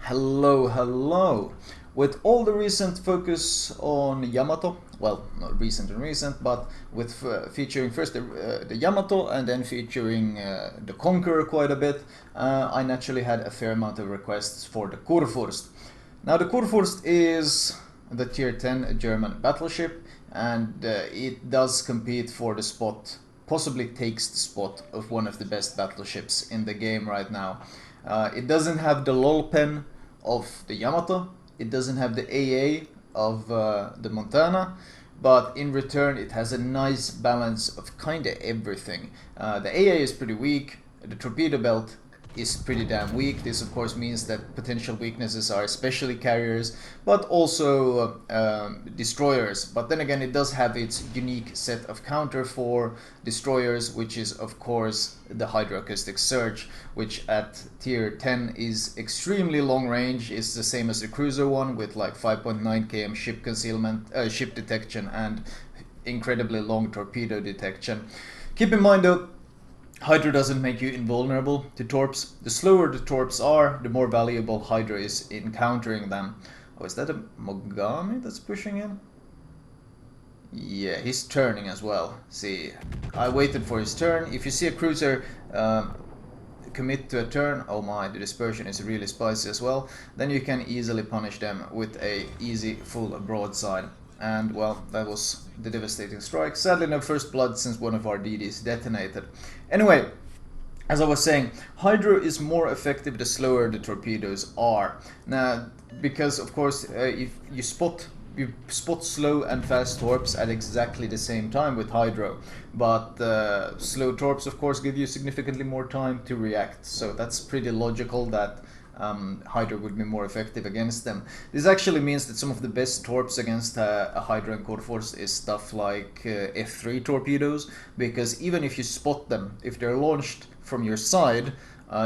Hello, hello. With all the recent focus on Yamato, well, not recent and recent, but with featuring first the Yamato and then featuring the Conqueror quite a bit, I naturally had a fair amount of requests for the Kurfürst. Now the Kurfürst is the tier 10 German battleship, and it does compete for the spot, possibly takes the spot of one of the best battleships in the game right now. It doesn't have the LOL pen of the Yamato, it doesn't have the AA of the Montana, but in return it has a nice balance of kinda everything. The AA is pretty weak, the torpedo belt is pretty damn weak. This of course means that potential weaknesses are especially carriers, but also destroyers. But then again, it does have its unique set of counter for destroyers, which is of course the hydroacoustic surge, which at tier 10 is extremely long range. It's the same as the cruiser one with like 5.9 km ship concealment, ship detection, and incredibly long torpedo detection. Keep in mind though, Hydra doesn't make you invulnerable to torps. The slower the torps are, the more valuable Hydra is in countering them. Oh, is that a Mogami that's pushing in? Yeah, he's turning as well. See, I waited for his turn. If you see a cruiser commit to a turn, oh my, the dispersion is really spicy as well, then you can easily punish them with a easy full broadside. And well, that was the devastating strike. Sadly no first blood since one of our DDs detonated. Anyway, as I was saying, Hydro is more effective the slower the torpedoes are. Now, because of course if you spot slow and fast torps at exactly the same time with Hydro, but slow torps of course give you significantly more time to react, so that's pretty logical that Hydra would be more effective against them. This actually means that some of the best torps against a Hydra and Kurfürst is stuff like F3 torpedoes, because even if you spot them, if they're launched from your side,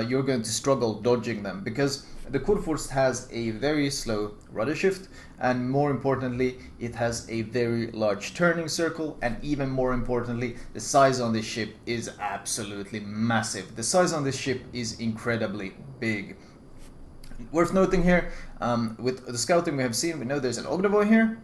you're going to struggle dodging them, because the Kurfürst has a very slow rudder shift, and more importantly, it has a very large turning circle, and even more importantly, the size on this ship is absolutely massive. The size on this ship is incredibly big. Worth noting here, with the scouting we have seen, we know there's an Ognavoy here,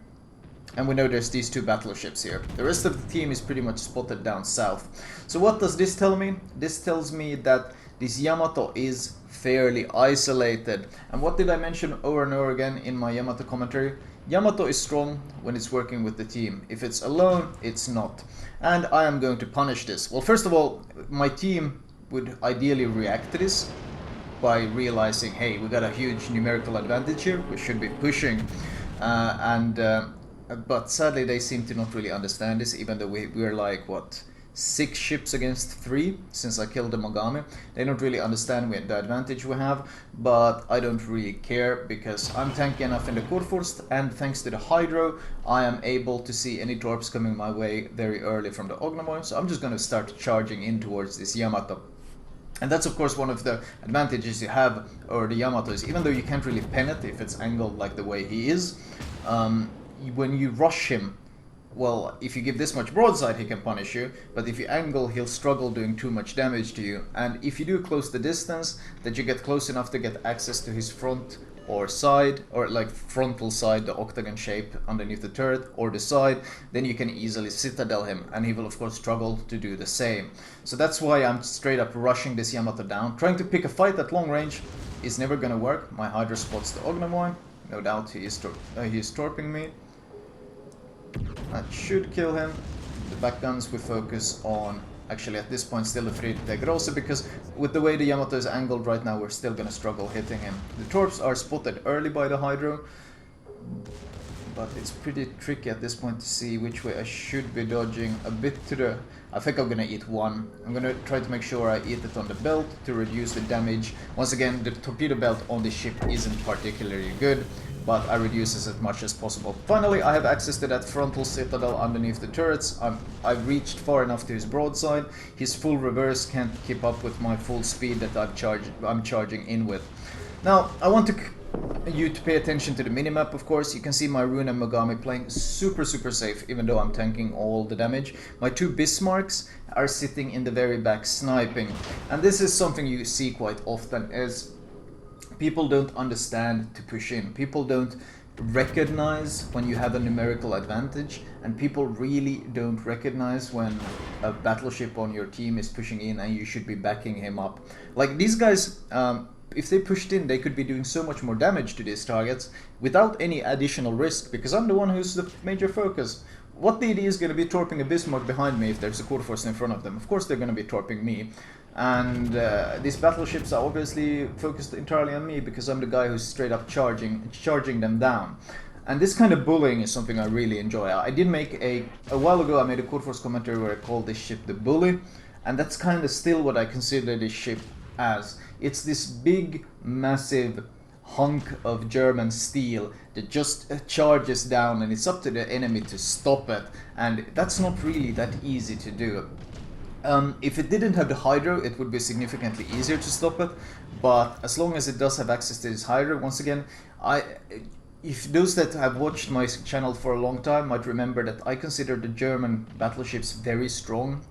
and we know there's these two battleships here. The rest of the team is pretty much spotted down south. So what does this tell me? This tells me that this Yamato is fairly isolated. And what did I mention over and over again in my Yamato commentary? Yamato is strong when it's working with the team. If it's alone, it's not. And I am going to punish this. Well, first of all, my team would ideally react to this by realizing, hey, we got a huge numerical advantage here, we should be pushing, but sadly they seem to not really understand this, even though we're like, what, 6 ships against 3 since I killed the Mogami. They don't really understand the advantage we have, but I don't really care, because I'm tanky enough in the Kurfürst, and thanks to the Hydro, I am able to see any torps coming my way very early from the Ognavoy, so I'm just going to start charging in towards this Yamato. And that's of course one of the advantages you have over the Yamato, is even though you can't really pen it if it's angled like the way he is, when you rush him, well, if you give this much broadside he can punish you, but if you angle he'll struggle doing too much damage to you. And if you do close the distance, that you get close enough to get access to his front or side, or like frontal side, the octagon shape underneath the turret, or the side, then you can easily citadel him, and he will of course struggle to do the same. So that's why I'm straight up rushing this Yamato down. Trying to pick a fight at long range is never gonna work. My Hydra spots the Ognavoy, no doubt he is torping me. That should kill him. The back guns we focus on, actually at this point still the Friedrich Große, because with the way the Yamato is angled right now, we're still gonna struggle hitting him. The torps are spotted early by the Hydro, but it's pretty tricky at this point to see which way I should be dodging. A bit to the... I think I'm gonna eat one. I'm gonna try to make sure I eat it on the belt to reduce the damage. Once again, the torpedo belt on the ship isn't particularly good, but I reduce this as much as possible. Finally, I have access to that frontal citadel underneath the turrets. I've reached far enough to his broadside. His full reverse can't keep up with my full speed that I'm charging in with. Now, I want you to pay attention to the minimap, of course. You can see my Rune and Mogami playing super safe, even though I'm tanking all the damage. My 2 Bismarcks are sitting in the very back sniping. And this is something you see quite often, is people don't understand to push in. People don't recognize when you have a numerical advantage, and people really don't recognize when a battleship on your team is pushing in and you should be backing him up. Like these guys, if they pushed in, they could be doing so much more damage to these targets without any additional risk, because I'm the one who's the major focus. What DD is going to be torping a Bismarck behind me if there's a Kurfürst in front of them? Of course they're going to be torping me. And these battleships are obviously focused entirely on me because I'm the guy who's straight up charging them down. And this kind of bullying is something I really enjoy. I did make a while ago I made a Kurfürst commentary where I called this ship the Bully, and that's kind of still what I consider this ship as. It's this big, massive hunk of German steel that just charges down, and it's up to the enemy to stop it, and that's not really that easy to do. If it didn't have the Hydro, it would be significantly easier to stop it, but as long as it does have access to this Hydro, once again, if those that have watched my channel for a long time might remember that I consider the German battleships very strong,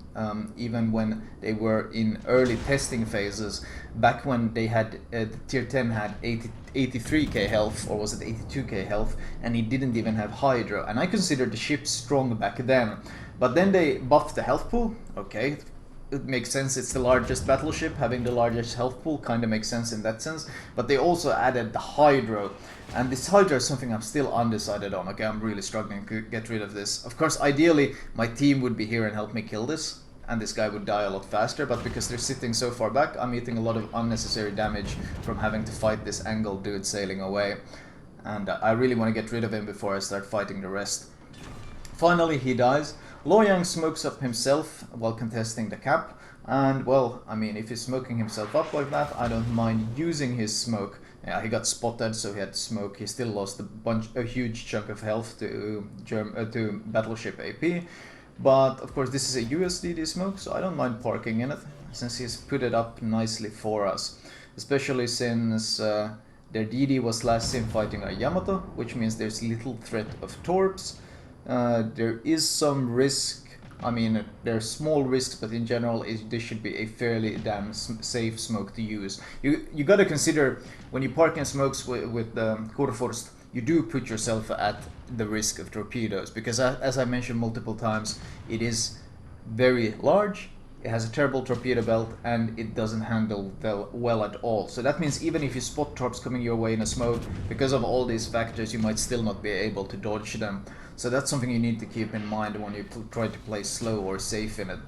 even when they were in early testing phases, back when they had, the tier 10 had 83k health, or was it 82k health, and it didn't even have Hydro, and I considered the ship strong back then. But then they buffed the health pool. Okay, it makes sense, it's the largest battleship, having the largest health pool kind of makes sense in that sense. But they also added the Hydro, and this Hydro is something I'm still undecided on. Okay, I'm really struggling to get rid of this. Of course, ideally, my team would be here and help me kill this, and this guy would die a lot faster, but because they're sitting so far back, I'm eating a lot of unnecessary damage from having to fight this angled dude sailing away. And I really want to get rid of him before I start fighting the rest. Finally, he dies. Luoyang smokes up himself while contesting the cap, and well, I mean, if he's smoking himself up like that, I don't mind using his smoke. Yeah, he got spotted, so he had to smoke. He still lost a huge chunk of health to battleship AP, but of course this is a USDD smoke, so I don't mind parking in it, since he's put it up nicely for us, especially since their DD was last seen fighting a Yamato, which means there's little threat of torps. There is some risk, I mean, there are small risks, but in general this should be a fairly damn safe smoke to use. You gotta consider, when you park in smokes with the Kurfürst, you do put yourself at the risk of torpedoes, because as I mentioned multiple times, it is very large, it has a terrible torpedo belt, and it doesn't handle well at all. So that means even if you spot torps coming your way in a smoke, because of all these factors, you might still not be able to dodge them. So that's something you need to keep in mind when you try to play slow or safe in it.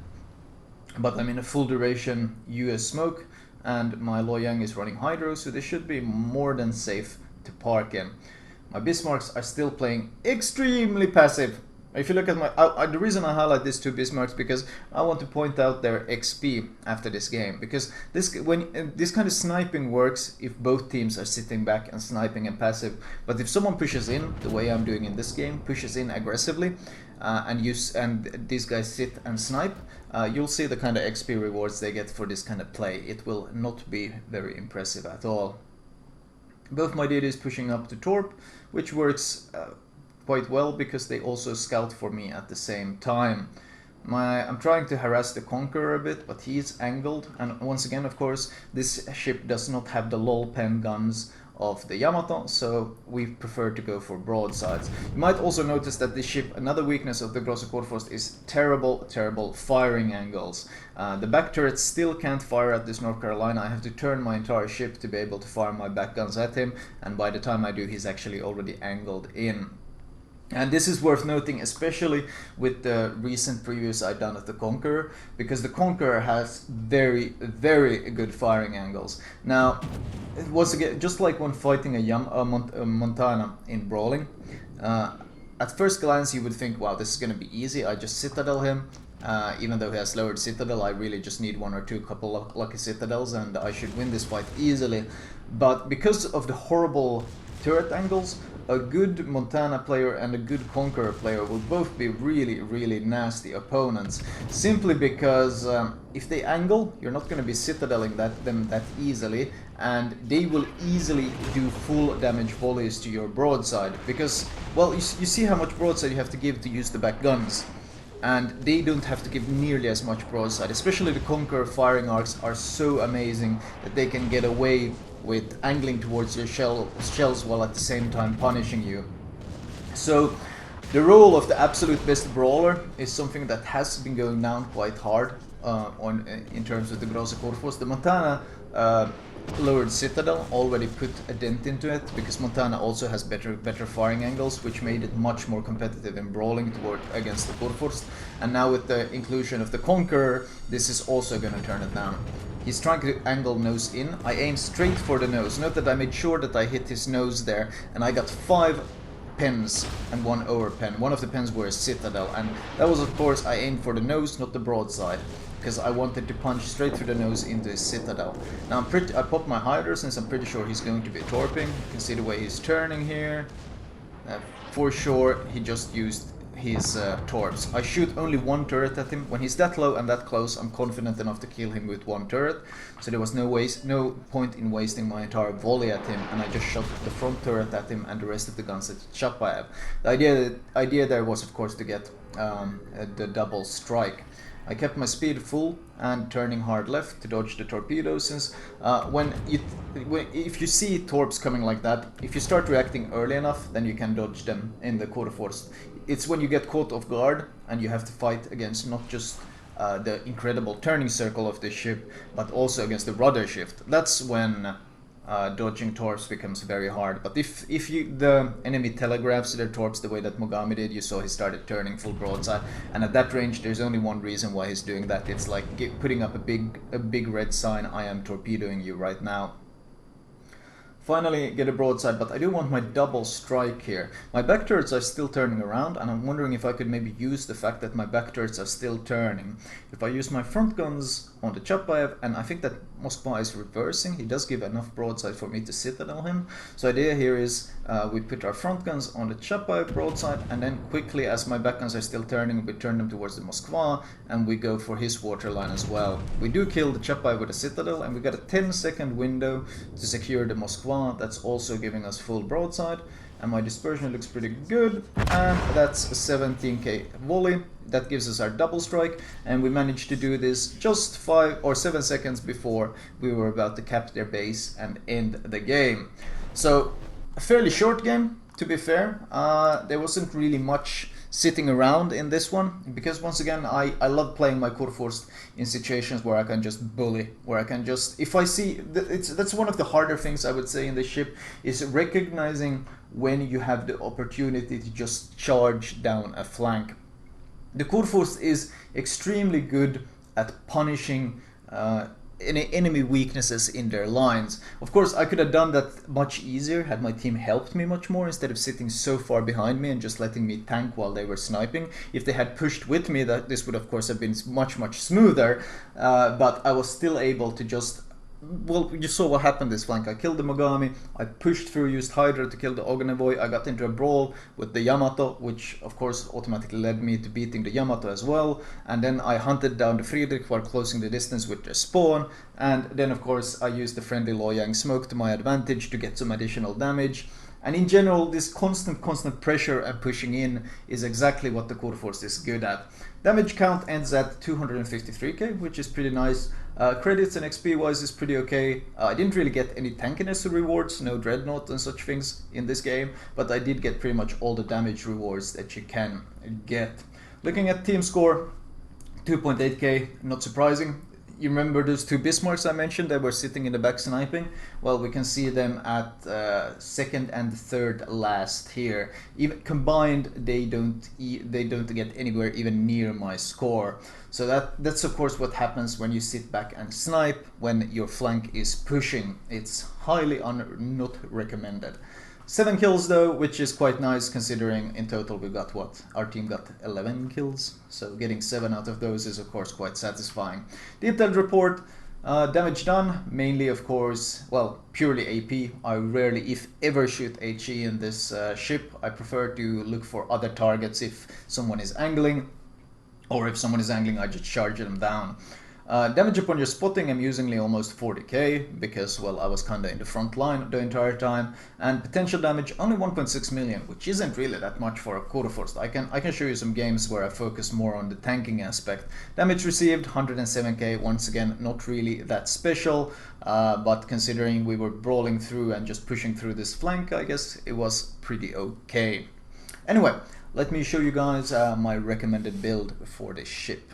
But I'm in a full duration US smoke, and my Luoyang is running Hydro, so they should be more than safe to park in. My Bismarcks are still playing extremely passive. If you look at my, the reason I highlight these two Bismarcks, because I want to point out their XP after this game, because this kind of sniping works if both teams are sitting back and sniping and passive. But if someone pushes in the way I'm doing in this game, pushes in aggressively, and these guys sit and snipe, you'll see the kind of XP rewards they get for this kind of play. It will not be very impressive at all. Both my DDs pushing up to Torp, which works quite well because they also scout for me at the same time. I'm trying to harass the Conqueror a bit, but he is angled, and once again, of course, this ship does not have the lol pen guns of the Yamato, so we prefer to go for broadsides. You might also notice that this ship, another weakness of the Großer Kurfürst, is terrible firing angles. The back turrets still can't fire at this North Carolina. I have to turn my entire ship to be able to fire my back guns at him, and by the time I do, he's actually already angled in. And this is worth noting, especially with the recent previews I've done of the Conqueror, because the Conqueror has very good firing angles. Now, once again, just like when fighting a Montana in Brawling, at first glance you would think, wow, this is going to be easy, I just Citadel him. Even though he has lowered Citadel, I really just need one or two couple of lucky Citadels and I should win this fight easily. But because of the horrible turret angles, a good Montana player and a good Conqueror player will both be really nasty opponents, simply because if they angle, you're not going to be citadeling them that easily, and they will easily do full damage volleys to your broadside, because, well, you see how much broadside you have to give to use the back guns, and they don't have to give nearly as much broadside. Especially the Conqueror firing arcs are so amazing that they can get away with angling towards your shells while at the same time punishing you. So the role of the absolute best brawler is something that has been going down quite hard in terms of the Großer Kurfürst. The Montana lowered Citadel already put a dent into it, because Montana also has better firing angles, which made it much more competitive in brawling against the Kurfürst. And now with the inclusion of the Conqueror, this is also going to turn it down. He's trying to angle nose in. I aimed straight for the nose. Note that I made sure that I hit his nose there, and I got 5 pens and 1 overpen. One of the pens were a Citadel, and that was, of course, I aimed for the nose, not the broadside, because I wanted to punch straight through the nose into his Citadel. Now I popped my hider since I'm pretty sure he's going to be torping. You can see the way he's turning here. For sure he just used his torps. I shoot only 1 turret at him. When he's that low and that close, I'm confident enough to kill him with 1 turret. So there was no point in wasting my entire volley at him, and I just shot the front turret at him and the rest of the guns at Chapayev. The idea there was, of course, to get the double strike. I kept my speed full and turning hard left to dodge the torpedoes, since if you see torps coming like that, if you start reacting early enough, then you can dodge them in the Kurfürst. It's when you get caught off guard and you have to fight against not just the incredible turning circle of the ship, but also against the rudder shift. That's when dodging torps becomes very hard. But if the enemy telegraphs their torps the way that Mogami did, you saw he started turning full broadside, and at that range there's only one reason why he's doing that. It's like putting up a big red sign, I am torpedoing you right now. Finally get a broadside, but I do want my double strike here. My back turrets are still turning around, and I'm wondering if I could maybe use the fact that my back turrets are still turning. If I use my front guns on the Chapayev, and I think that Moskva is reversing, he does give enough broadside for me to Citadel him. So the idea here is we put our front guns on the Chapayev broadside, and then quickly, as my back guns are still turning, we turn them towards the Moskva, and we go for his waterline as well. We do kill the Chapayev with a Citadel, and we got a 10-second window to secure the Moskva. That's also giving us full broadside, and my dispersion looks pretty good, and that's a 17k volley. That gives us our double strike, and we managed to do this just 5 or 7 seconds before we were about to cap their base and end the game. So a fairly short game, to be fair. There wasn't really much sitting around in this one, because once again I love playing my Kurfürst in situations where I can just bully, where I can just, if I see, that's one of the harder things I would say in the ship, is recognizing when you have the opportunity to just charge down a flank. The Kurfürst is extremely good at punishing enemy weaknesses in their lines. Of course, I could have done that much easier had my team helped me much more, instead of sitting so far behind me and just letting me tank while they were sniping. If they had pushed with me, that this would of course have been much smoother, but I was still able to just, well, you saw what happened this flank. I killed the Mogami, I pushed through, used Hydra to kill the Ognevoy, I got into a brawl with the Yamato, which of course automatically led me to beating the Yamato as well, and then I hunted down the Friedrich while closing the distance with the spawn, and then of course I used the friendly Loyang smoke to my advantage to get some additional damage. And in general, this constant pressure and pushing in is exactly what the Kurfürst is good at. Damage count ends at 253k, which is pretty nice. Credits and XP wise is pretty okay. I didn't really get any tankiness rewards, no dreadnought and such things in this game, but I did get pretty much all the damage rewards that you can get. Looking at team score, 2.8k, not surprising. You remember those 2 Bismarcks I mentioned that were sitting in the back sniping? Well, we can see them at second and third last here. Even combined, they don't get anywhere even near my score. So that's of course what happens when you sit back and snipe when your flank is pushing. It's highly not recommended. 7 kills though, which is quite nice considering in total we got what? Our team got 11 kills, so getting 7 out of those is of course quite satisfying. Detailed report, damage done, mainly of course, well, purely AP. I rarely, if ever, shoot HE in this ship. I prefer to look for other targets if someone is angling, or if someone is angling I just charge them down. Damage upon your spotting, I'm usually almost 40k, because, well, I was kinda in the front line the entire time. And potential damage, only 1.6 million, which isn't really that much for a Kurfürst. I can show you some games where I focus more on the tanking aspect. Damage received, 107k, once again, not really that special, but considering we were brawling through and just pushing through this flank, I guess it was pretty okay. Anyway, let me show you guys my recommended build for this ship.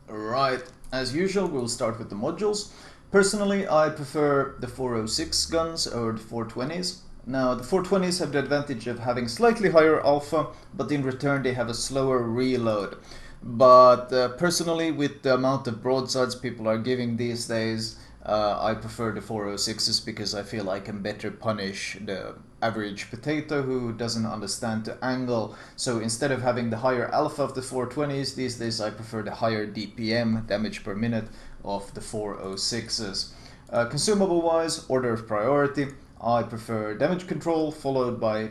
Right, as usual, we'll start with the modules. Personally, I prefer the 406 guns over the 420s. Now, the 420s have the advantage of having slightly higher alpha, but in return they have a slower reload. But personally, with the amount of broadsides people are giving these days, I prefer the 406s because I feel I can better punish the average potato who doesn't understand the angle. So instead of having the higher alpha of the 420s, these days I prefer the higher DPM, damage per minute, of the 406s. Consumable wise, order of priority, I prefer damage control, followed by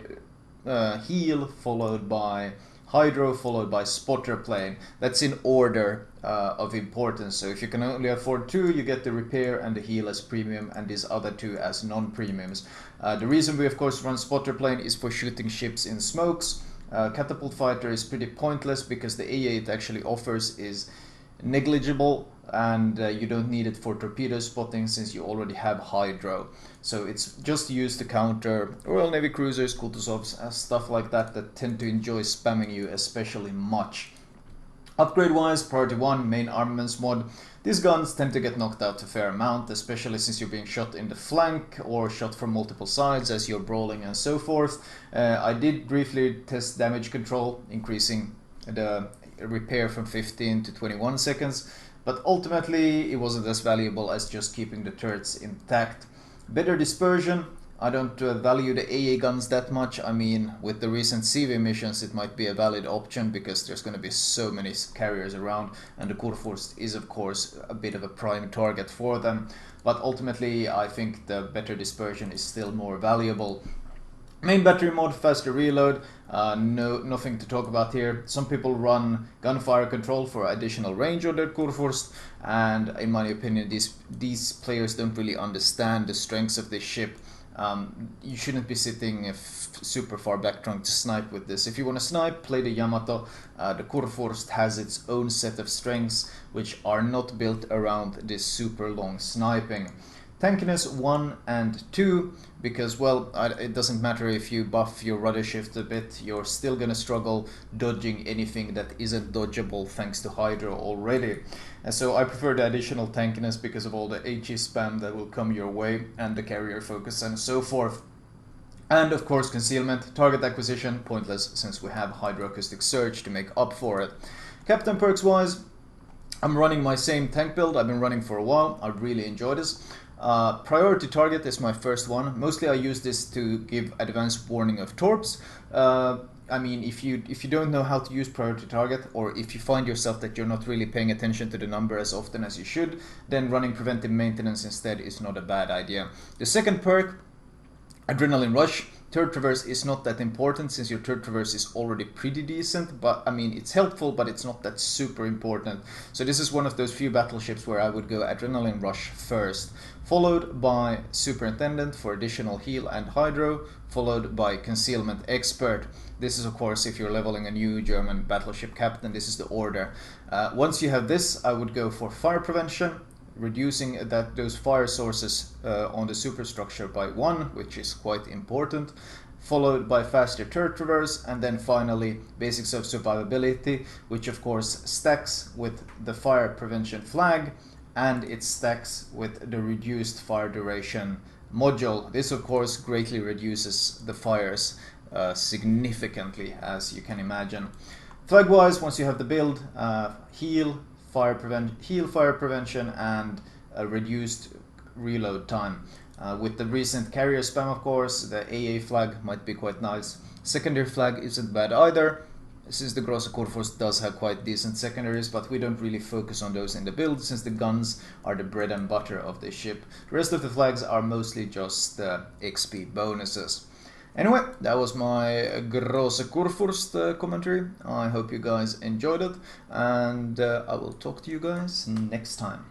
heal, followed by hydro, followed by spotter plane. That's in order of importance. So if you can only afford two, you get the repair and the heal as premium, and these other two as non-premiums. The reason we of course run spotter plane is for shooting ships in smokes. Catapult fighter is pretty pointless because the AA it actually offers is negligible, and you don't need it for torpedo spotting since you already have hydro. So it's just used to counter Royal Navy cruisers, Kutuzovs, stuff like that that tend to enjoy spamming you especially much. Upgrade wise, priority 1, main armaments mod. These guns tend to get knocked out a fair amount, especially since you're being shot in the flank or shot from multiple sides as you're brawling and so forth. I did briefly test damage control, increasing the repair from 15 to 21 seconds, but ultimately it wasn't as valuable as just keeping the turrets intact. Better dispersion, I don't value the AA guns that much. I mean, with the recent CV missions it might be a valid option because there's going to be so many carriers around, and the Kurfürst is of course a bit of a prime target for them, but ultimately I think the better dispersion is still more valuable. Main battery mod, faster reload, nothing to talk about here. Some people run gunfire control for additional range on their Kurfürst, and in my opinion these players don't really understand the strengths of this ship. You shouldn't be sitting super far back trying to snipe with this. If you want to snipe, play the Yamato. The Kurfürst has its own set of strengths which are not built around this super long sniping. Tankiness 1 and 2, because, well, it doesn't matter if you buff your rudder shift a bit, you're still gonna struggle dodging anything that isn't dodgeable thanks to Hydro already. And so I prefer the additional tankiness because of all the HE spam that will come your way, and the carrier focus and so forth. And of course concealment, target acquisition, pointless since we have hydroacoustic surge to make up for it. Captain perks wise, I'm running my same tank build I've been running for a while. I really enjoy this. Priority target is my first one. Mostly I use this to give advanced warning of torps. I mean, if you don't know how to use priority target, or if you find yourself that you're not really paying attention to the number as often as you should, then running preventive maintenance instead is not a bad idea. The second perk, Adrenaline Rush. Turret traverse is not that important since your turret traverse is already pretty decent, but I mean it's helpful, but it's not that super important. So this is one of those few battleships where I would go Adrenaline Rush first, followed by Superintendent for additional heal and hydro, followed by Concealment Expert. This is of course if you're leveling a new German battleship captain, this is the order. Once you have this, I would go for Fire Prevention, reducing those fire sources on the superstructure by 1, which is quite important, followed by faster turret traverse, and then finally basics of survivability, which of course stacks with the fire prevention flag, and it stacks with the reduced fire duration module. This of course greatly reduces the fires significantly, as you can imagine. Flag wise, once you have the build, heal, fire prevention, and a reduced reload time. With the recent carrier spam, of course, the AA flag might be quite nice. Secondary flag isn't bad either, since the Großer Kurfürst does have quite decent secondaries, but we don't really focus on those in the build since the guns are the bread and butter of the ship. The rest of the flags are mostly just XP bonuses. Anyway, that was my Großer Kurfürst commentary. I hope you guys enjoyed it, and I will talk to you guys next time.